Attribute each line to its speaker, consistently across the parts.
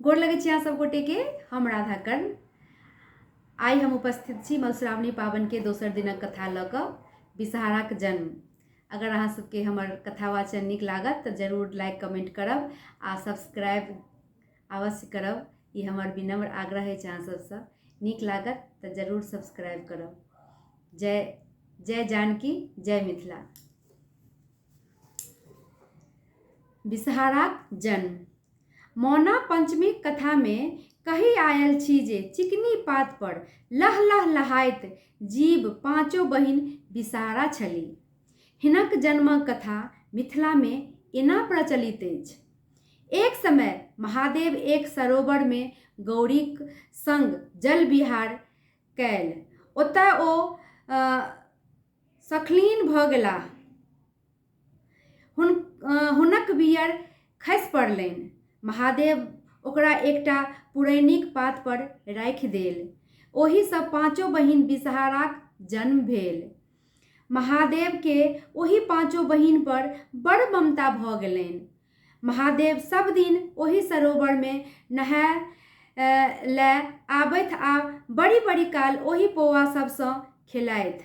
Speaker 1: गोर लगे छी अहाँ सब गोटे के। हम राधा कर्ण आई हम उपस्थित छी मधुश्रावणी पावन के दोसर दिनक कथा लऽ कऽ विषहाराक जन्म। अगर अहाँ सबके हमर कथा वाचन नीक लागत तऽ जरूर लाइक कमेंट करब आ सब्सक्राइब अवश्य करब। ये हमर विनम्र आग्रह है अहाँ सबसँ। नीक लागत तऽ जरूर सब्सक्राइब करब। जय जय जानकी जय मिथिला। विषहाराक जन्म। मौना पंचमी कथा में कही आयल छी जे चिकनी पात पर लह लह लहाइत जीव पांचों बहिन विषहारा छली। हिनक जन्मक कथा मिथिला में एना प्रचलित अछि। एक समय महादेव एक सरोवर में गौरीक संग जल विहार कैल। ओतय ओ सखलीन भऽ गेलाह। हुनक बियर खसि पड़लनि। महादेव ओकरा एकटा पुरैनीक पात पर राखि देल। ओहि सँ पांचों बहिन विषहाराक जन्म भेल। महादेव के ओहि पांचों बहिन पर बड़ ममता भऽ गेलनि। महादेव सब दिन ओहि सरोवर में नहाय लए आबैथ आ बड़ी बड़ी काल ओहि पौआ सब सँ खेलाइत।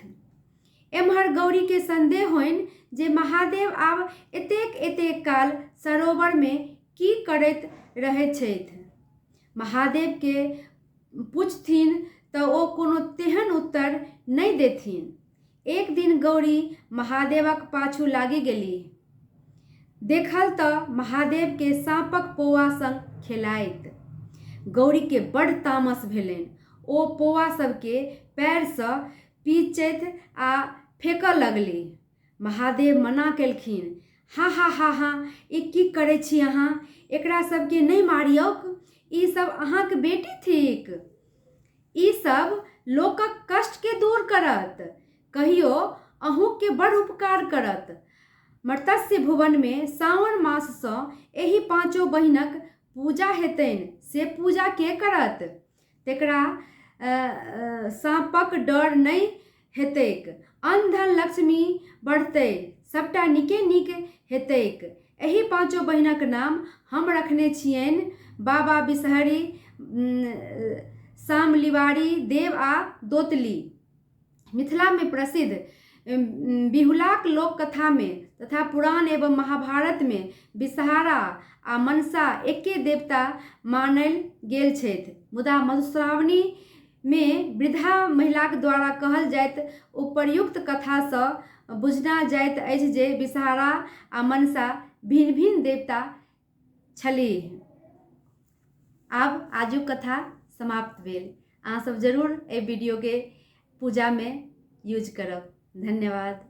Speaker 1: एम्हर गौरी के संदेह होइन जे महादेव आब एतेक काल सरोवर में की करैत रहैत छथि। महादेव के पूछथिन तऽ ओ कोनो तेहन उत्तर नहि देथिन। एक दिन गौरी महादेवक पाछू लागि गेली। देखल तऽ महादेव के साँपक पौआ संग खेलाइत। गौरी के बड़ तामस भेलनि। ओ पौआ सबके पैर सँ पीचैत आ फेकऽ लगली। महादेव मना केलखिन। हा हा हा हा, ई की करै छी अहाँ? एकरा सबके नहीं मारियौक। ई सब अहाँक बेटी थिक। ई सब लोकक कष्ट के दूर करत। कहियो अहूँ के बड़ उपकार करत। मर्त्य भुवन में सावन मास सँ एहि पांचों बहिनक पूजा हेतनि। से पूजा के करत? तेकरा साँपक डर नहीं हेतैक। अन्न धन लक्ष्मी बढ़तै। सबटा नीके नीक हेतैक। एहि पांचों बहिनक नाम हम रखने छियनि बाबा बिषहरी, शामलिवारी, देव आ दोतली। मिथिला में प्रसिद्ध बिहुलाक लोक कथा में तथा पुराण एवं महाभारत में विषहारा आ मनसा एके देवता मानल गेल छथि। मुदा मधुश्रावणी में वृद्धा महिलाक द्वारा कहल जाइत उपर्युक्त कथा सँ बुझना जाइत अछि जे विषहारा आ मनसा भिन्न भिन्न देवता छलीह। आब आजुक कथा समाप्त भेल। अहाँ सब जरूर एहि वीडियो के पूजा में यूज करब। धन्यवाद।